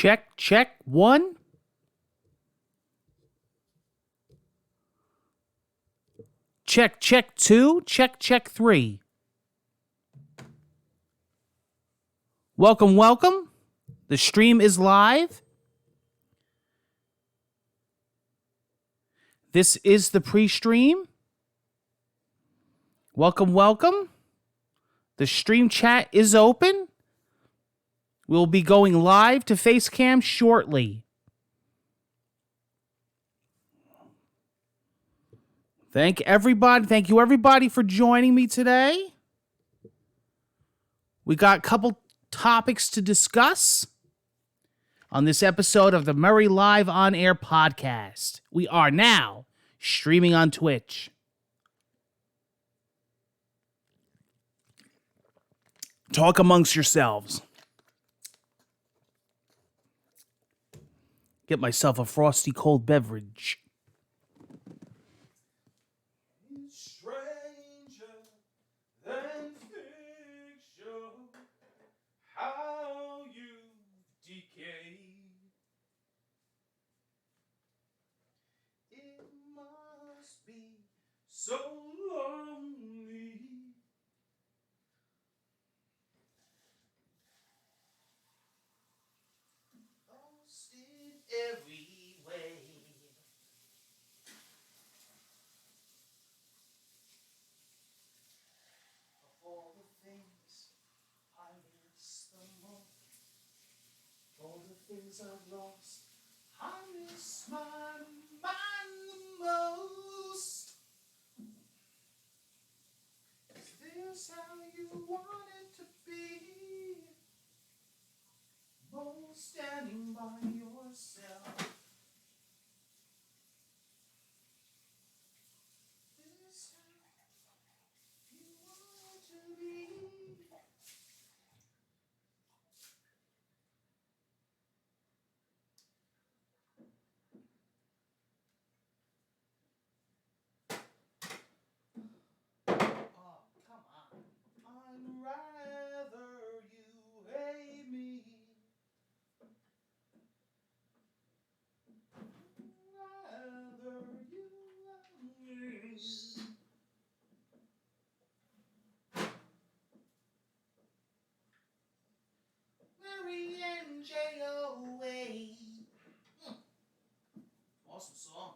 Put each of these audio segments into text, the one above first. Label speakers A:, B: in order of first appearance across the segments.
A: Check, check, one. Check, check, two. Check, check, three. Welcome, welcome. The stream is live. This is the pre-stream. Welcome, welcome. The stream chat is open. We'll be going live to Facecam shortly. Thank you everybody for joining me today. We got a couple topics to discuss on this episode of the Murray Live On Air podcast. We are now streaming on Twitch. Talk amongst yourselves. Get myself a frosty cold beverage.
B: Stranger than fiction, how you decay. It must be so lonely. Lost in every way. All the things I miss the most, all the things I've lost, I miss my mind the most. Is this how you want it to be? Both standing by yourself. This how you want it to be. Oh, come on. I'd rather you hate me. Rather you love me. Mary and J.O.A. Awesome song.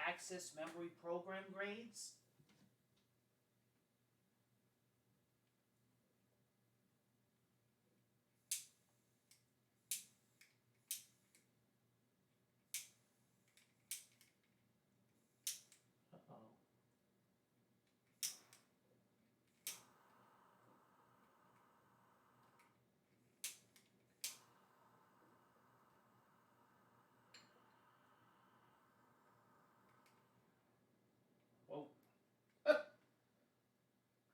B: Access memory program grades. Uh-oh. Whoa.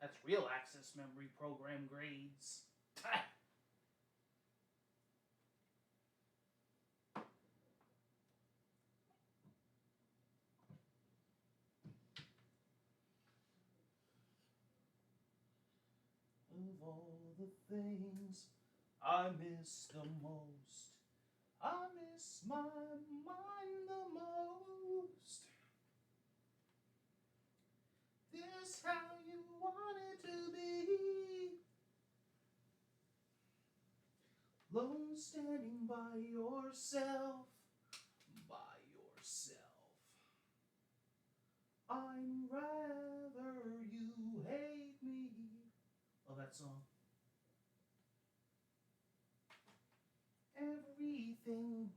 B: That's real access memory program grades. Of all the things I miss the most, I miss my mind the most. This how you want it to be. Lone standing by yourself, by yourself. I'd rather you hate me. Love that song. Everything.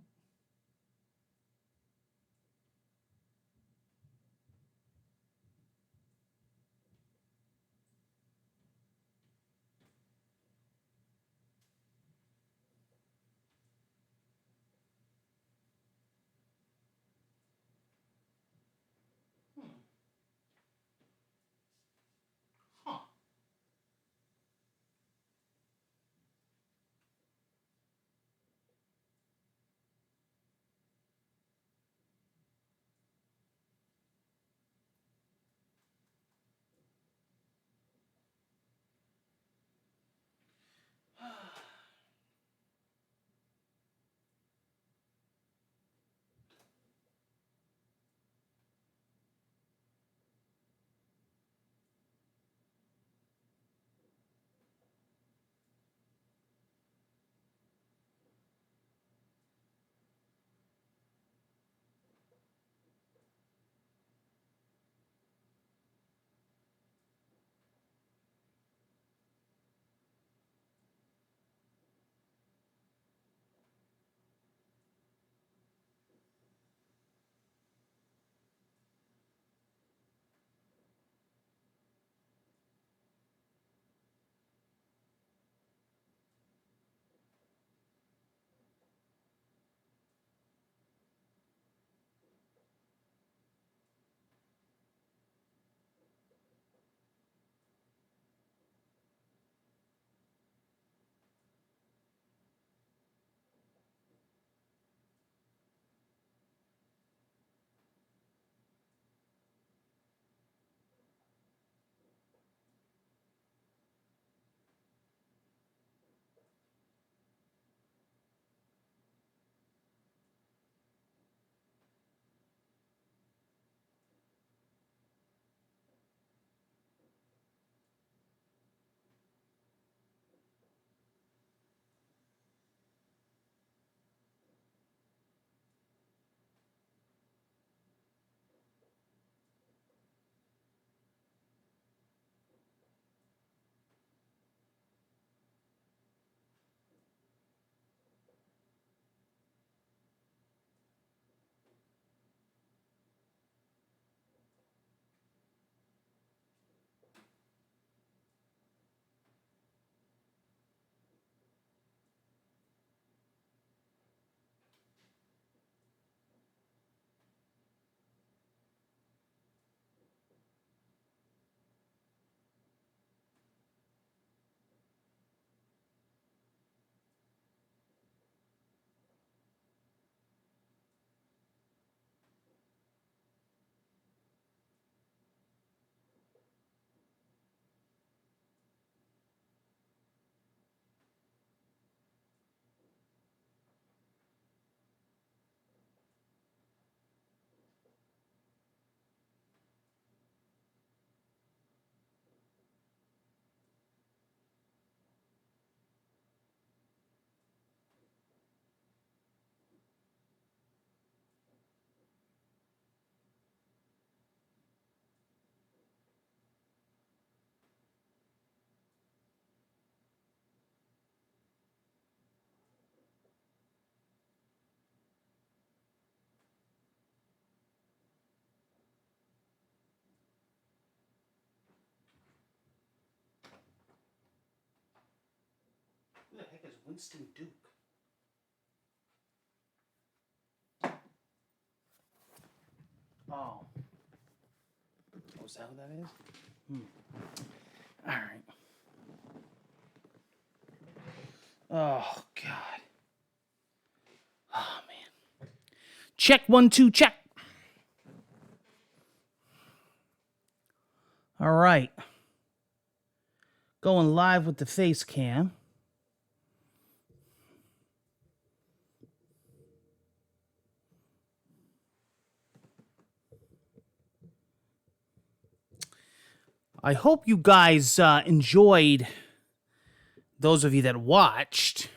A: Who the heck is Winston Duke? Oh. Oh, is that who that is? All right. Oh, God. Oh, man. Check 1, 2, check. All right. Going live with the face cam. I hope you guys enjoyed, those of you that watched,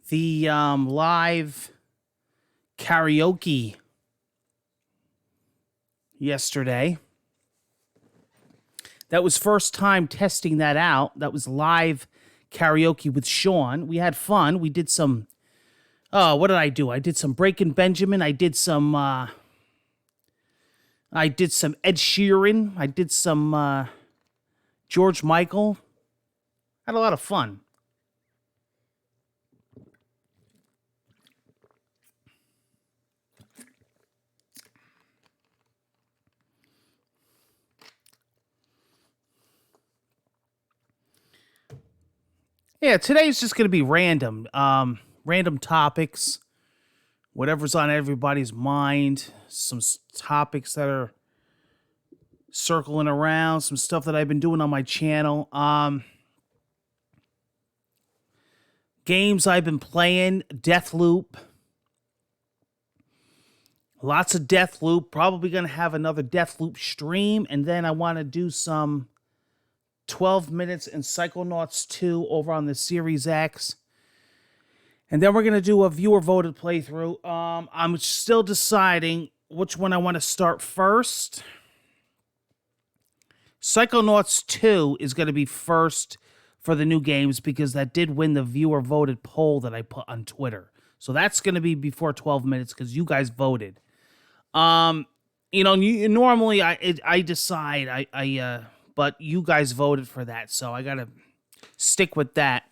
A: the live karaoke yesterday. That was first time testing that out. That was live karaoke with Sean. We had fun. We did some, what did I do? I did some Breaking Benjamin. I did some Ed Sheeran. I did some George Michael. Had a lot of fun. Yeah, today's just going to be random. Random topics. Whatever's on everybody's mind. Some topics that are circling around. Some stuff that I've been doing on my channel. Games I've been playing. Deathloop. Lots of Deathloop. Probably going to have another Deathloop stream. And then I want to do some 12 minutes in Psychonauts 2 over on the Series X. And then we're going to do a viewer-voted playthrough. I'm still deciding which one I want to start first. Psychonauts 2 is going to be first for the new games because that did win the viewer-voted poll that I put on Twitter. So that's going to be before 12 minutes because you guys voted. Normally I decide, but you guys voted for that, so I got to stick with that.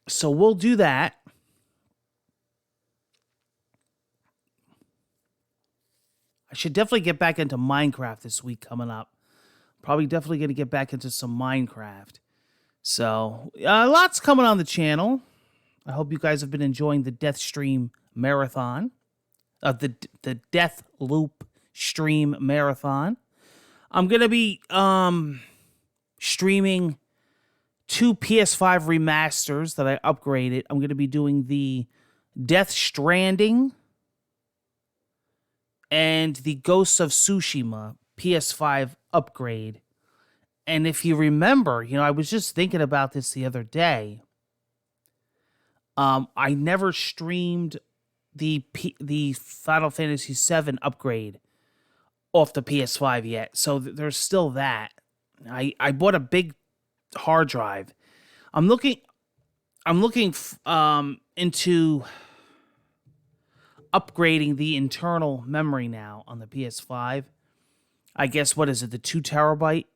A: So we'll do that. I should definitely get back into Minecraft this week coming up. Probably definitely going to get back into some Minecraft. So, lots coming on the channel. I hope you guys have been enjoying the Death Stream Marathon. The Death Loop Stream Marathon. I'm going to be streaming 2 PS5 remasters that I upgraded. I'm going to be doing the Death Stranding and the Ghosts of Tsushima PS5 upgrade. And if you remember, I was just thinking about this the other day. I never streamed the Final Fantasy VII upgrade off the PS5 yet. So there's still that. I bought a big hard drive. I'm looking into upgrading the internal memory now on the PS5. I guess, what is it, the 2 terabyte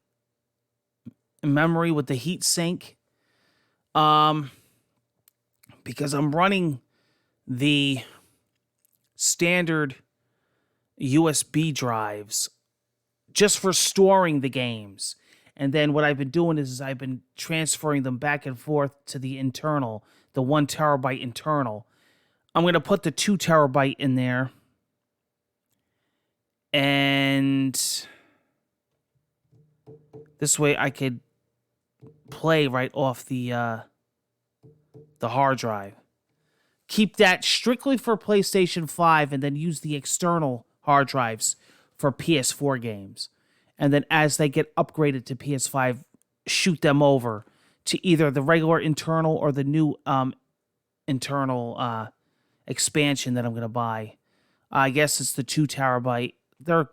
A: memory with the heat sink? Because I'm running the standard USB drives just for storing the games. And then what I've been doing is I've been transferring them back and forth to the internal, the 1 terabyte internal. I'm going to put the 2 terabyte in there. And this way I could play right off the hard drive. Keep that strictly for PlayStation 5 and then use the external hard drives for PS4 games. And then as they get upgraded to PS5, shoot them over to either the regular internal or the new internal expansion that I'm going to buy. I guess it's the 2 terabyte. They're,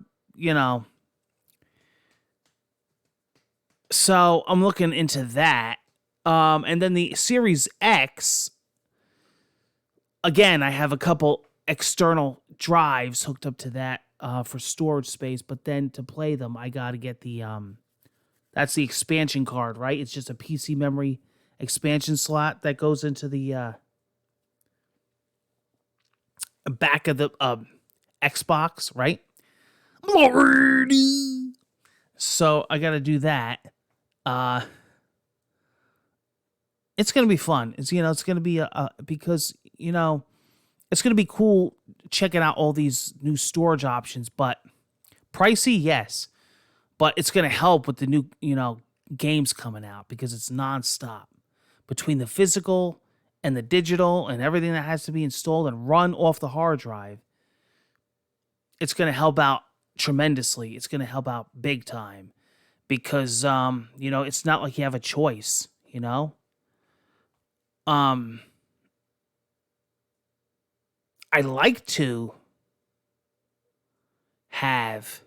A: So I'm looking into that. And then the Series X, again, I have a couple external drives hooked up to that for storage space, but then to play them, I got to get that That's the expansion card, right? It's just a PC memory expansion slot that goes into the back of the Xbox, right? So I got to do that. It's gonna be fun. It's gonna be because it's gonna be cool checking out all these new storage options. But pricey, yes, but it's gonna help with the new games coming out because it's nonstop between the physical and the digital and everything that has to be installed and run off the hard drive. It's gonna help out tremendously. It's gonna help out big time because it's not like you have a choice. I like to have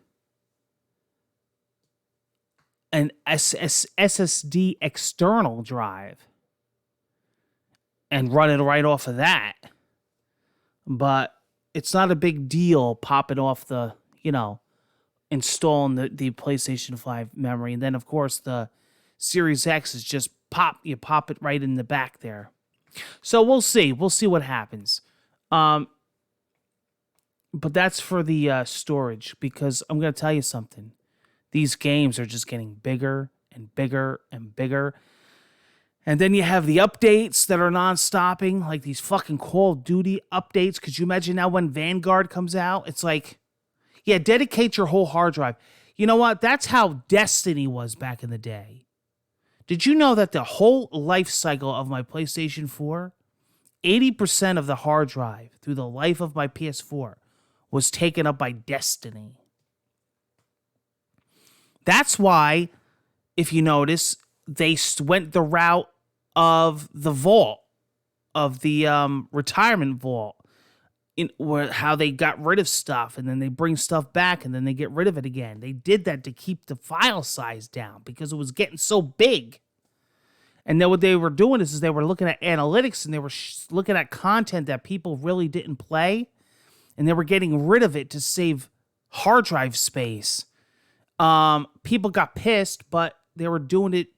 A: an SSD external drive and run it right off of that. But it's not a big deal popping off the, installing the PlayStation 5 memory. And then, of course, the Series X is just you pop it right in the back there. So we'll see. We'll see what happens. But that's for the storage, because I'm going to tell you something. These games are just getting bigger and bigger and bigger. And then you have the updates that are non-stopping, like these fucking Call of Duty updates. Could you imagine now when Vanguard comes out? It's like, yeah, dedicate your whole hard drive. You know what? That's how Destiny was back in the day. Did you know that the whole life cycle of my PlayStation 4, 80% of the hard drive through the life of my PS4 was taken up by Destiny? That's why, if you notice, they went the route of the vault, of the retirement vault, how they got rid of stuff and then they bring stuff back and then they get rid of it again. They did that to keep the file size down because it was getting so big. And then what they were doing is they were looking at analytics and they were looking at content that people really didn't play, and they were getting rid of it to save hard drive space. People got pissed, but they were doing it,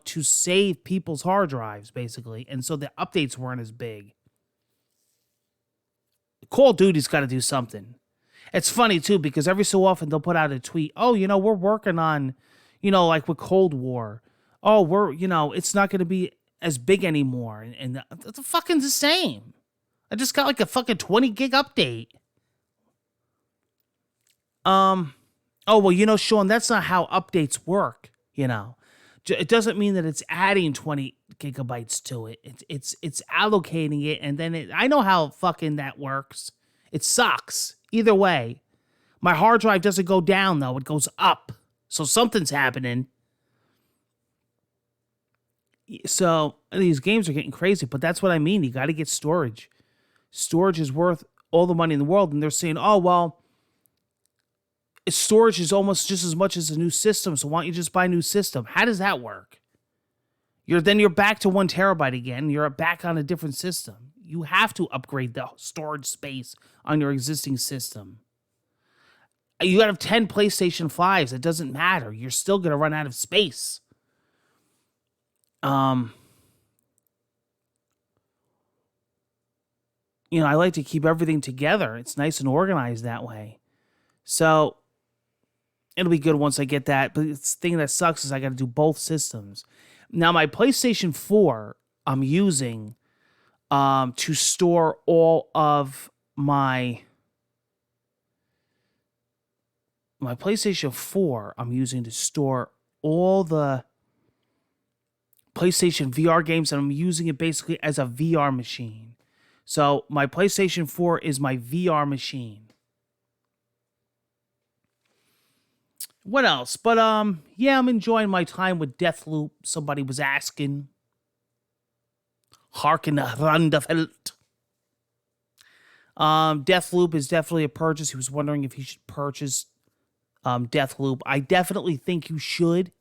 A: to save people's hard drives, basically. And so the updates weren't as big. Call of Duty's got to do something. It's funny, too, because every so often they'll put out a tweet. Oh, we're working on, like with Cold War. Oh, it's not going to be as big anymore. And the fucking the same. I just got like a fucking 20 gig update. Oh, well, Sean, that's not how updates work, It doesn't mean that it's adding 20 gigabytes to it. It's allocating it, and then I know how fucking that works. It sucks. Either way. My hard drive doesn't go down, though. It goes up. So something's happening. So these games are getting crazy, but that's what I mean. You got to get storage. Storage is worth all the money in the world, and they're saying, oh, well, storage is almost just as much as a new system, so why don't you just buy a new system? How does that work? You're back to 1 terabyte again. You're back on a different system. You have to upgrade the storage space on your existing system. You got to have 10 PlayStation 5s. It doesn't matter. You're still going to run out of space. I like to keep everything together. It's nice and organized that way. So it'll be good once I get that. But the thing that sucks is I got to do both systems. Now, my PlayStation 4, I'm using to store all of my PlayStation 4, I'm using to store all the PlayStation VR games, and I'm using it basically as a VR machine. So my PlayStation 4 is my VR machine. What else? But yeah, I'm enjoying my time with Deathloop. Somebody was asking. Harken Randafelt. Deathloop is definitely a purchase. He was wondering if he should purchase Deathloop. I definitely think you should.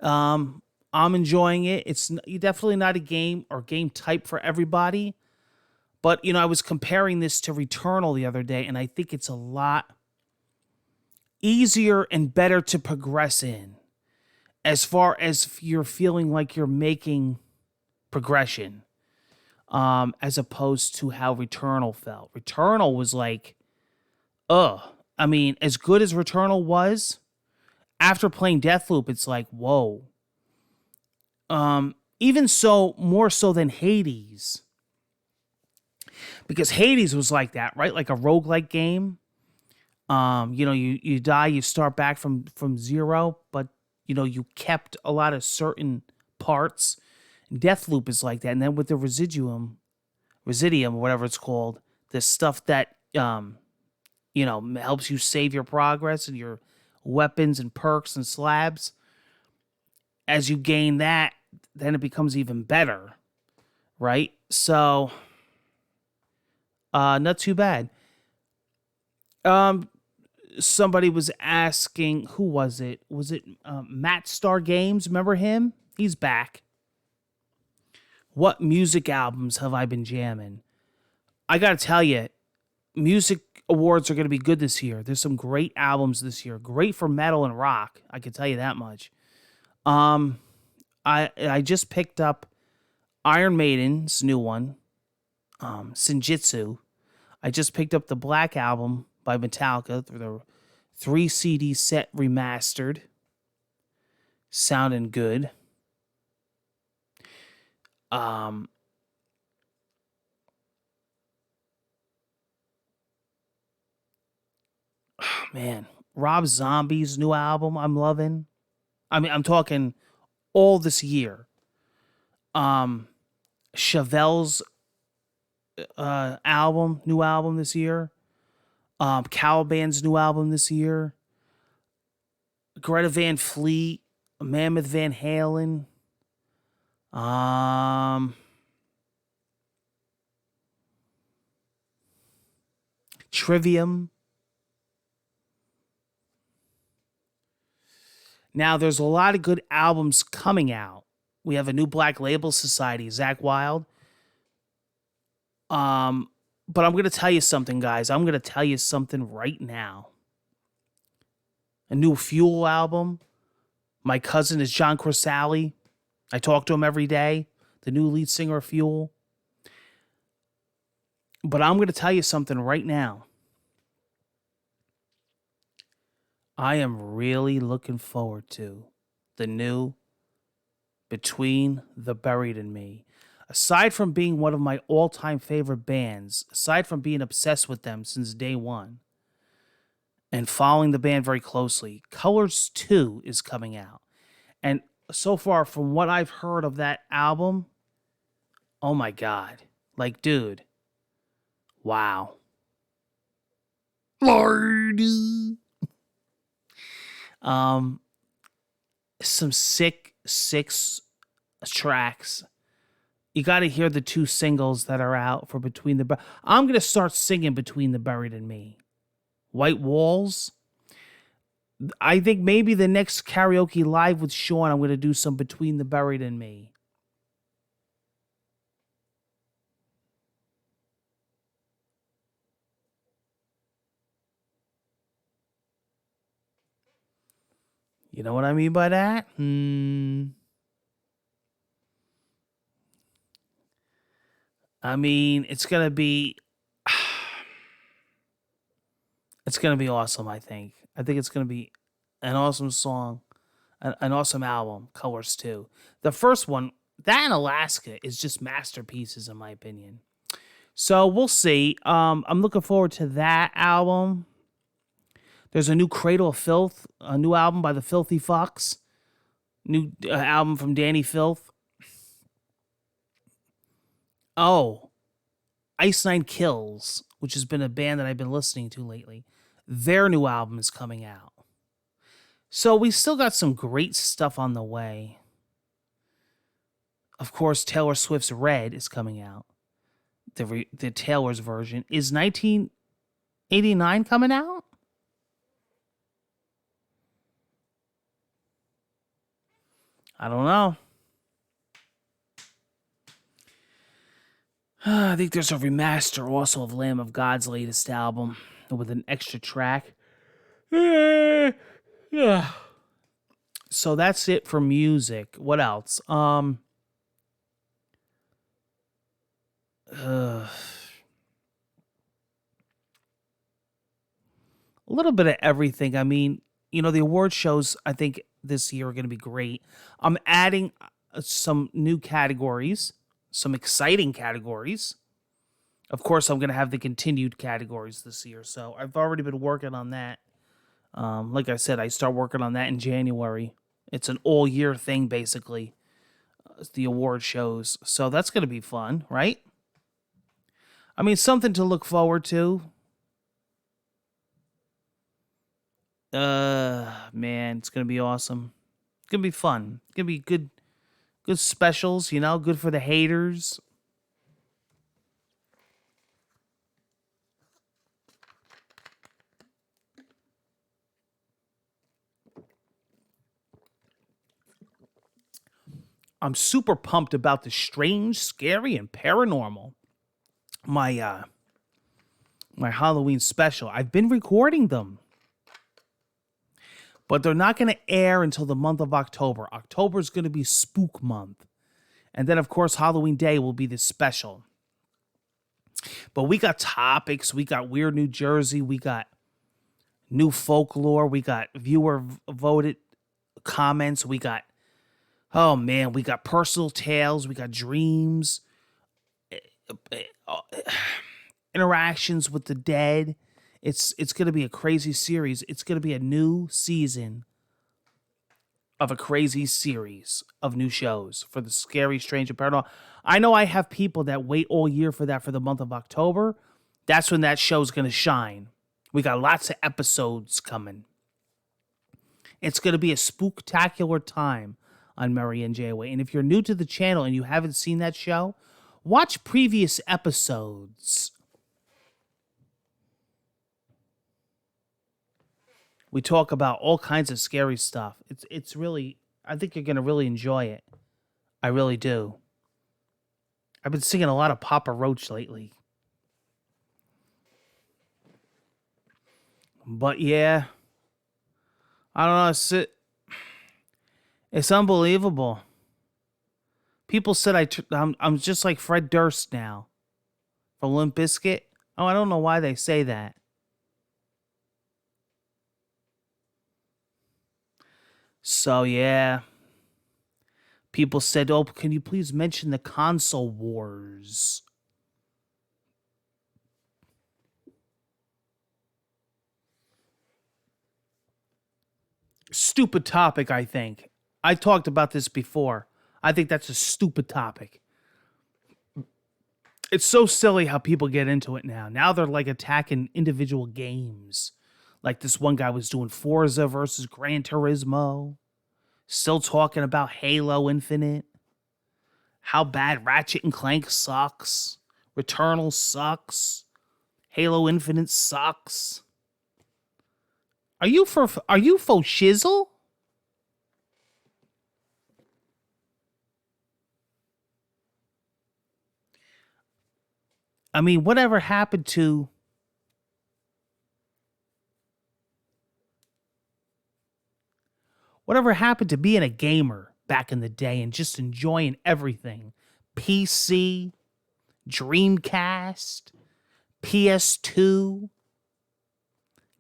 A: I'm enjoying it. It's definitely not a game or game type for everybody. But, I was comparing this to Returnal the other day, and I think it's a lot easier and better to progress in, as far as you're feeling like you're making progression, as opposed to how Returnal felt. Returnal was like, ugh. I mean, as good as Returnal was, after playing Deathloop, it's like, whoa. Even so, more so than Hades. Because Hades was like that, right? Like a roguelike game. You die, you start back from zero, but you kept a lot of certain parts. And Deathloop is like that. And then with the Residium, whatever it's called, the stuff that helps you save your progress and your weapons and perks and slabs. As you gain that, then it becomes even better, right? So, not too bad. Somebody was asking, who was it? Was it Matt Star Games? Remember him? He's back. What music albums have I been jamming? I gotta tell you, music awards are gonna be good this year. There's some great albums this year. Great for metal and rock. I can tell you that much. I just picked up Iron Maiden's new one, Senjutsu. I just picked up the Black Album by Metallica, the 3 CD set remastered. Sounding good. Man, Rob Zombie's new album I'm loving. I mean, I'm talking all this year. Chevelle's new album this year. Caliban's new album this year. Greta Van Fleet, Mammoth Van Halen. Trivium. Now, there's a lot of good albums coming out. We have a new Black Label Society, Zakk Wylde. But I'm going to tell you something, guys. I'm going to tell you something right now. A new Fuel album. My cousin is John Crisali. I talk to him every day. The new lead singer of Fuel. But I'm going to tell you something right now. I am really looking forward to the new Between the Buried and Me. Aside from being one of my all-time favorite bands, aside from being obsessed with them since day one, and following the band very closely, Colors 2 is coming out. And so far, from what I've heard of that album, oh my God. Like, dude. Wow. Lordy. Some sick 6 tracks. You got to hear the 2 singles that are out for Between the... I'm going to start singing Between the Buried and Me. White Walls. I think maybe the next karaoke live with Sean, I'm going to do some Between the Buried and Me. You know what I mean by that? I mean, it's going to be... It's going to be awesome, I think. I think it's going to be an awesome song, an awesome album, Colors 2. The first one, that in Alaska, is just masterpieces, in my opinion. So we'll see. I'm looking forward to that album. There's a new Cradle of Filth, a new album by the Filthy Fox. New album from Danny Filth. Oh, Ice Nine Kills, which has been a band that I've been listening to lately. Their new album is coming out. So we still got some great stuff on the way. Of course, Taylor Swift's Red is coming out. The Taylor's version. Is 1989 coming out? I don't know. I think there's a remaster also of Lamb of God's latest album with an extra track. Yeah. So that's it for music. What else? A little bit of everything. I mean, the award shows I think this year are going to be great. I'm adding some new categories, some exciting categories. Of course, I'm going to have the continued categories this year. So I've already been working on that. Like I said, I start working on that in January. It's an all year thing, basically. It's the award shows. So that's going to be fun, right? I mean, something to look forward to. Man, it's going to be awesome. It's going to be fun. It's going to be good specials, good for the haters. I'm super pumped about the strange, scary, and paranormal. My Halloween special. I've been recording them, but they're not going to air until the month of October. October is going to be Spook month. And then, of course, Halloween Day will be the special. But we got topics. We got Weird New Jersey. We got new folklore. We got viewer voted comments. We got, oh man, we got personal tales. We got dreams, interactions with the dead. It's going to be a crazy series. It's going to be a new season of a crazy series of new shows for the scary, strange, and paranormal. I know I have people that wait all year for that for the month of October. That's when that show's going to shine. We got lots of episodes coming. It's going to be a spooktacular time on Mary and J-Way. And if you're new to the channel and you haven't seen that show, watch previous episodes. We talk about all kinds of scary stuff. It's really, I think you're going to really enjoy it. I really do. I've been singing a lot of Papa Roach lately. But yeah, I don't know. It's unbelievable. People said I'm just like Fred Durst now from Limp Bizkit. Oh, I don't know why they say that. So yeah, people said, "Oh, can you please mention the console wars?" Stupid topic, I think. I talked about this before. I think that's a stupid topic. It's so silly how people get into it now. Now they're like attacking individual games. Like this one guy was doing Forza versus Gran Turismo. Still talking about Halo Infinite. How bad Ratchet and Clank sucks. Returnal sucks. Halo Infinite sucks. Are you for shizzle? I mean, whatever happened to being a gamer back in the day and just enjoying everything? PC, Dreamcast, PS2,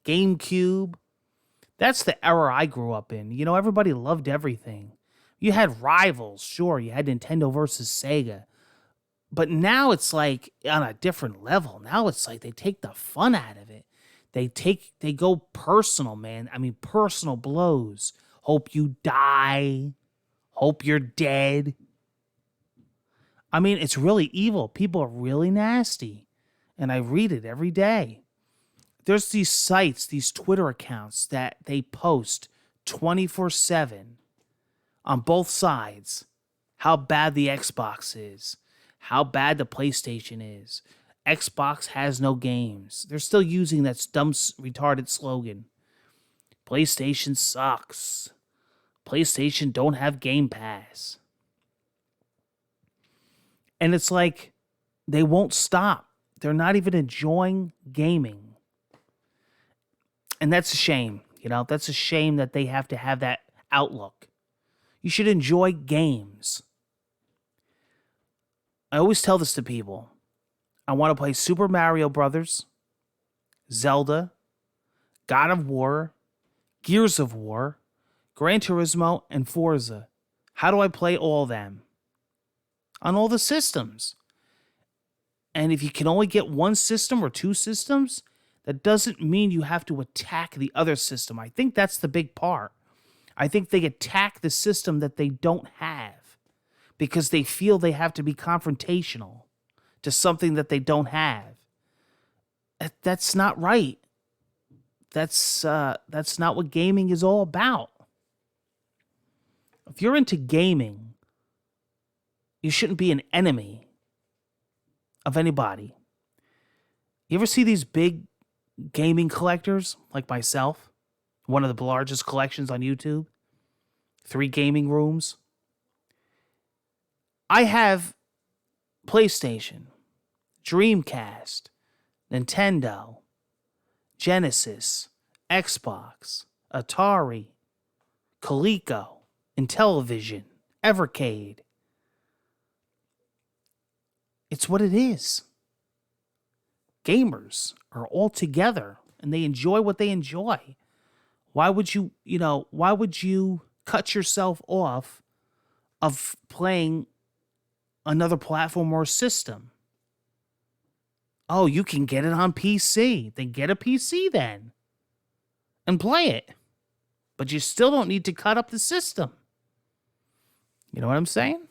A: GameCube. That's the era I grew up in. Everybody loved everything. You had rivals, sure. You had Nintendo versus Sega. But now it's like on a different level. Now it's like they take the fun out of it. They go personal, man. I mean, personal blows. Hope you die. Hope you're dead. I mean, it's really evil. People are really nasty. And I read it every day. There's these sites, these Twitter accounts that they post 24/7 on both sides how bad the Xbox is, how bad the PlayStation is. Xbox has no games. They're still using that dumb, retarded slogan. PlayStation sucks. PlayStation don't have Game Pass. And it's like they won't stop. They're not even enjoying gaming. And that's a shame. That's a shame that they have to have that outlook. You should enjoy games. I always tell this to people. I want to play Super Mario Brothers, Zelda, God of War, Gears of War, Gran Turismo, and Forza. How do I play all of them? On all the systems. And if you can only get one system or two systems, that doesn't mean you have to attack the other system. I think that's the big part. I think they attack the system that they don't have because they feel they have to be confrontational to something that they don't have. That's not right. That's not what gaming is all about. If you're into gaming, you shouldn't be an enemy of anybody. You ever see these big gaming collectors like myself? One of the largest collections on YouTube. 3 gaming rooms. I have PlayStation, Dreamcast, Nintendo, Genesis, Xbox, Atari, Coleco, Intellivision, Evercade. It's what it is. Gamers are all together and they enjoy what they enjoy. Why would you cut yourself off of playing another platform or system? Oh, you can get it on PC. Then get a PC then. And play it. But you still don't need to cut up the system. You know what I'm saying?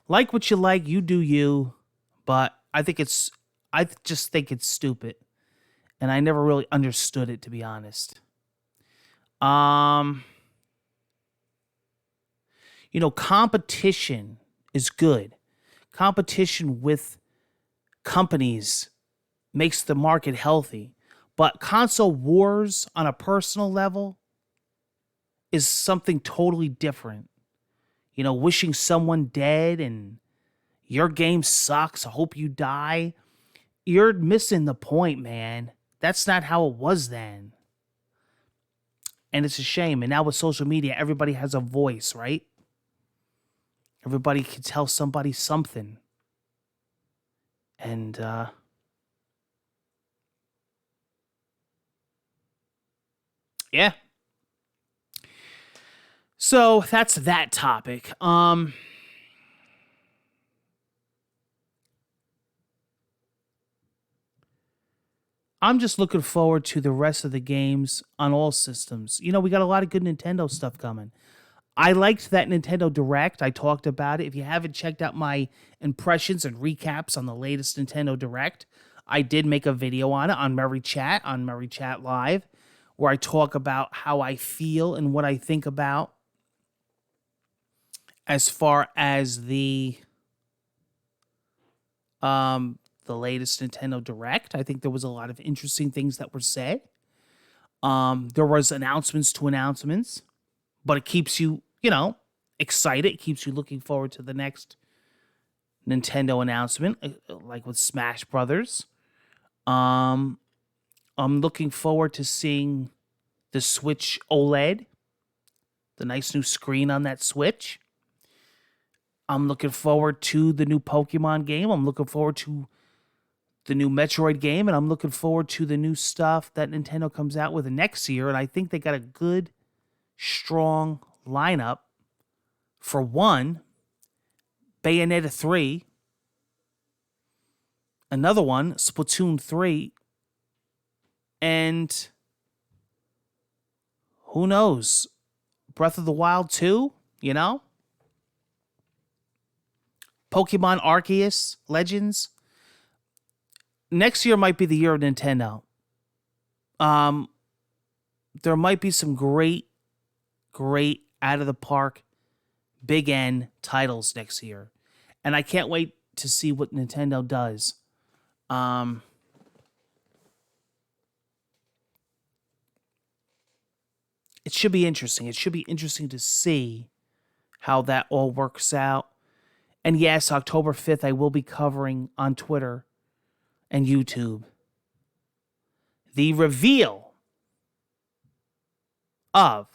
A: Like what you like, you do you. But I just think it's stupid. And I never really understood it, to be honest. Competition is good. Competition with companies makes the market healthy. But console wars on a personal level is something totally different. Wishing someone dead and your game sucks, I hope you die. You're missing the point, man. That's not how it was then. And it's a shame. And now with social media, everybody has a voice, right? Everybody can tell somebody something. And, yeah. So that's that topic. I'm just looking forward to the rest of the games on all systems. We got a lot of good Nintendo stuff coming. I liked that Nintendo Direct. I talked about it. If you haven't checked out my impressions and recaps on the latest Nintendo Direct, I did make a video on it on Murray Chat Live, where I talk about how I feel and what I think about as far as the latest Nintendo Direct. I think there was a lot of interesting things that were said. There was announcements, but it keeps you, excited. It keeps you looking forward to the next Nintendo announcement, like with Smash Brothers. I'm looking forward to seeing the Switch OLED, the nice new screen on that Switch. I'm looking forward to the new Pokemon game. I'm looking forward to the new Metroid game, and I'm looking forward to the new stuff that Nintendo comes out with next year. And I think they got a good, strong lineup. For one, Bayonetta 3. Another one, Splatoon 3. And who knows? Breath of the Wild 2, Pokemon Arceus Legends. Next year might be the year of Nintendo. There might be some great out of the park, big N titles next year. And I can't wait to see what Nintendo does. It should be interesting. It should be interesting to see how that all works out. And yes, October 5th, I will be covering on Twitter and YouTube the reveal of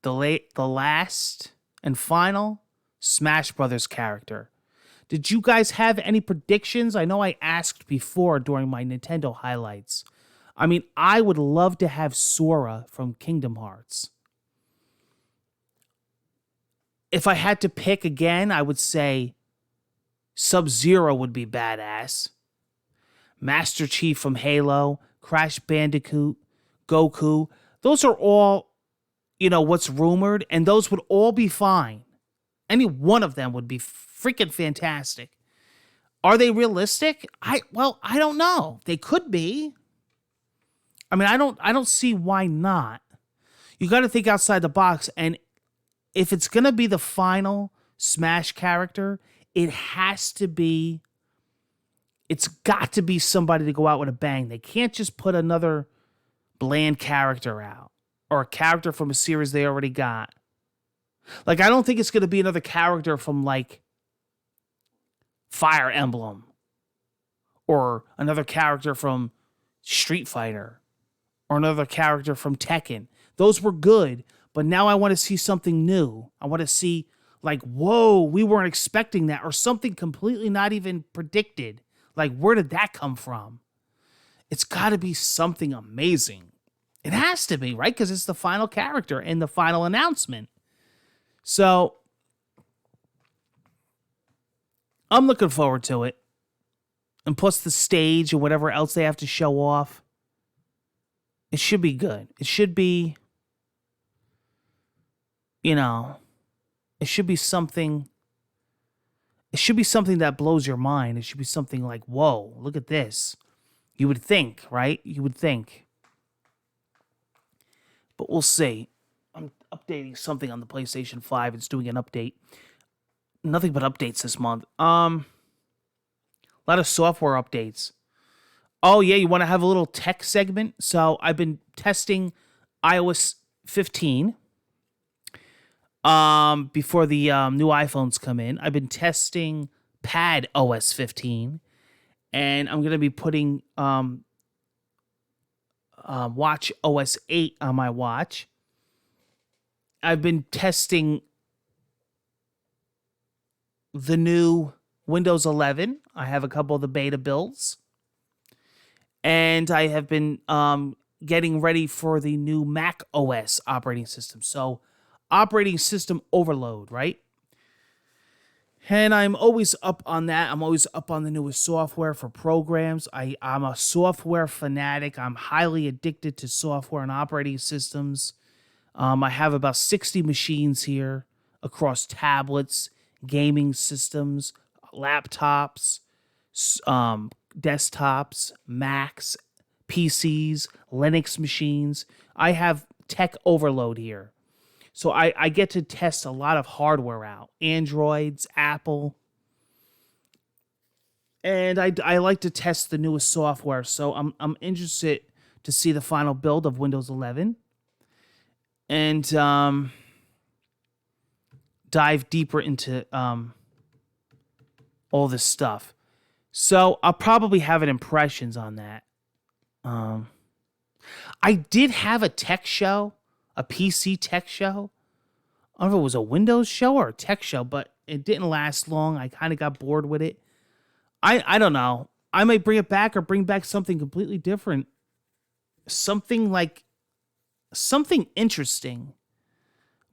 A: the last and final Smash Brothers character. Did you guys have any predictions? I know I asked before during my Nintendo highlights. I mean, I would love to have Sora from Kingdom Hearts. If I had to pick again, I would say Sub-Zero would be badass. Master Chief from Halo, Crash Bandicoot, Goku. Those are all, what's rumored, and those would all be fine. Any one of them would be freaking fantastic. Are they realistic? I don't know. They could be. I mean, I don't see why not. You got to think outside the box, and if it's going to be the final Smash character, it's got to be somebody to go out with a bang. They can't just put another bland character out or a character from a series they already got. Like, I don't think it's going to be another character from, like, Fire Emblem or another character from Street Fighter or another character from Tekken. Those were good, but now I want to see something new. I want to see, like, whoa, we weren't expecting that, or something completely not even predicted. Like, where did that come from? It's got to be something amazing. It has to be, right? Because it's the final character and the final announcement. So, I'm looking forward to it. And plus the stage and whatever else they have to show off. It should be good. It should be, it should be something. It should be something that blows your mind. It should be something like, whoa, look at this. You would think, right? You would think. But we'll see. I'm updating something on the PlayStation 5. It's doing an update. Nothing but updates this month. A lot of software updates. Oh, yeah, you want to have a little tech segment? So I've been testing iOS 15 before the new iPhones come in. I've been testing Pad OS 15, and I'm going to be putting Watch OS 8 on my watch. I've been testing the new Windows 11. I have a couple of the beta builds. And I have been getting ready for the new Mac OS operating system. So, operating system overload, right? And I'm always up on that. I'm always up on the newest software for programs. I'm a software fanatic. I'm highly addicted to software and operating systems. I have about 60 machines here across tablets, gaming systems, laptops, desktops, Macs, PCs, Linux machines. I have tech overload here. So I get to test a lot of hardware out. Androids, Apple. And I like to test the newest software. So I'm interested to see the final build of Windows 11. And dive deeper into all this stuff. So I'll probably have an impressions on that. I did have a tech show, a PC tech show. I don't know if it was a Windows show or a tech show, but it didn't last long. I kind of got bored with it. I don't know. I might bring it back or bring back something completely different. Something interesting,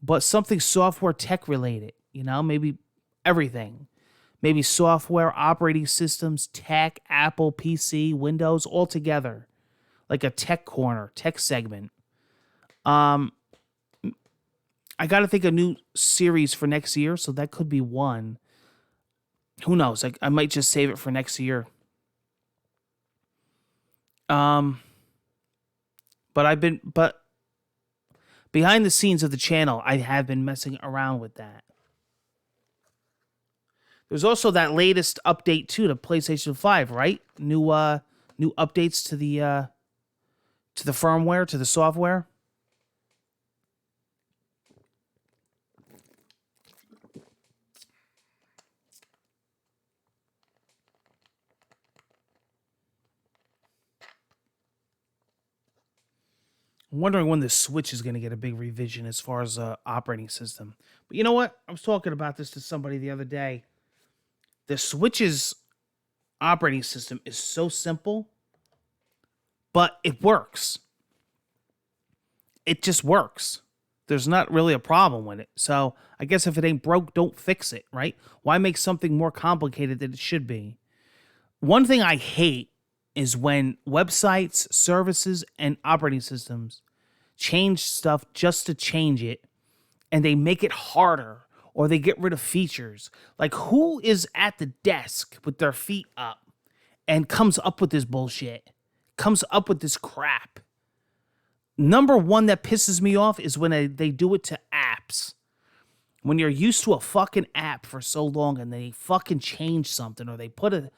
A: but something software tech related, maybe everything. Maybe software, operating systems, tech, Apple, PC, Windows, all together. Like a tech corner, tech segment. I got to think a new series for next year, so that could be one. Who knows? I might just save it for next year. But behind the scenes of the channel, I have been messing around with that. There's also that latest update too to PlayStation 5, right? New updates to the firmware, to the software. I'm wondering when the Switch is going to get a big revision as far as operating system. But you know what? I was talking about this to somebody the other day. The Switch's operating system is so simple, but it works. It just works. There's not really a problem with it. So I guess if it ain't broke, don't fix it, right? Why make something more complicated than it should be? One thing I hate is when websites, services, and operating systems change stuff just to change it, and they make it harder or they get rid of features. Like, who is at the desk with their feet up and comes up with this bullshit? Comes up with this crap. Number one that pisses me off is when they do it to apps. When you're used to a fucking app for so long and they fucking change something, or they put a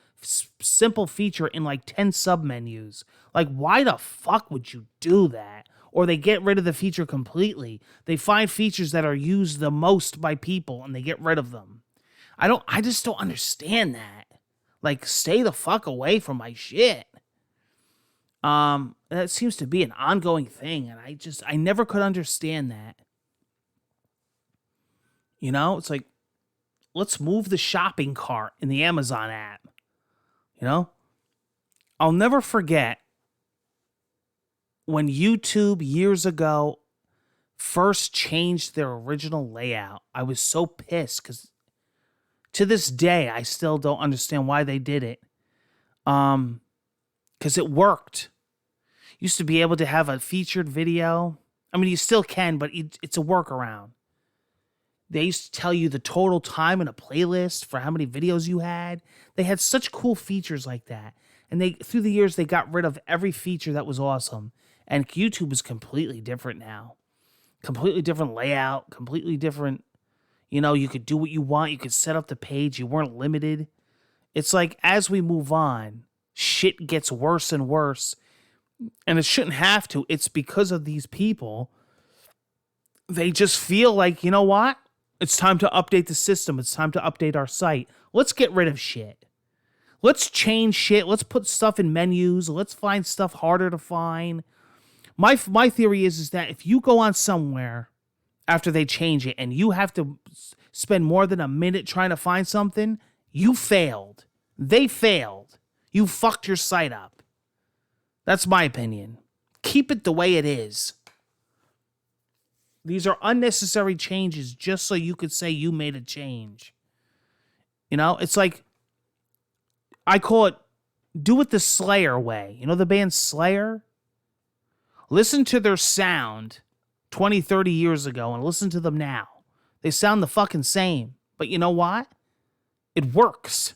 A: simple feature in like 10 submenus. Like, why the fuck would you do that? Or they get rid of the feature completely. They find features that are used the most by people and they get rid of them. I just don't understand that. Like, stay the fuck away from my shit. That seems to be an ongoing thing, and I never could understand that. You know, it's like, let's move the shopping cart in the Amazon app. You know? I'll never forget when YouTube years ago first changed their original layout. I was so pissed because to this day, I still don't understand why they did it. Because it worked. Used to be able to have a featured video. I mean, you still can, but it's a workaround. They used to tell you the total time in a playlist for how many videos you had. They had such cool features like that. And through the years, they got rid of every feature that was awesome. And YouTube is completely different now. Completely different layout, completely different. You know, you could do what you want. You could set up the page. You weren't limited. It's like, as we move on, shit gets worse and worse. And it shouldn't have to. It's because of these people. They just feel like, you know what? It's time to update the system. It's time to update our site. Let's get rid of shit. Let's change shit. Let's put stuff in menus. Let's find stuff harder to find. My theory is that if you go on somewhere after they change it and you have to spend more than a minute trying to find something, you failed. They failed. You fucked your site up. That's my opinion. Keep it the way it is. These are unnecessary changes just so you could say you made a change. You know, it's like, I call it, do it the Slayer way. You know the band Slayer? Listen to their sound 20, 30 years ago and listen to them now. They sound the fucking same. But you know what? It works.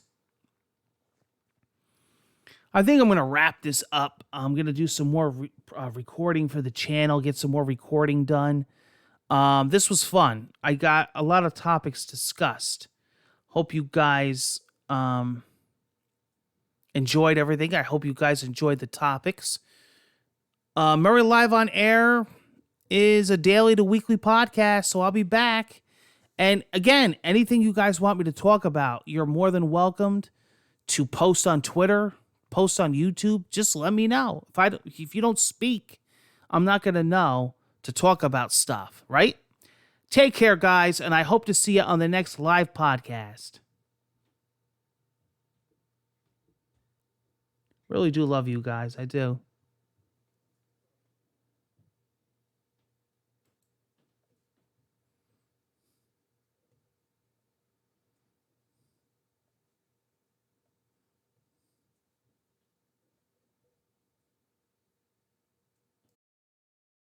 A: I think I'm going to wrap this up. I'm going to do some more recording for the channel, get some more recording done. This was fun. I got a lot of topics discussed. Hope you guys enjoyed everything. I hope you guys enjoyed the topics. Murray Live on Air is a daily to weekly podcast, so I'll be back. And again, anything you guys want me to talk about, you're more than welcomed to post on Twitter, post on YouTube. Just let me know. If you don't speak, I'm not going to know to talk about stuff, right? Take care, guys, and I hope to see you on the next live podcast. Really do love you guys. I do.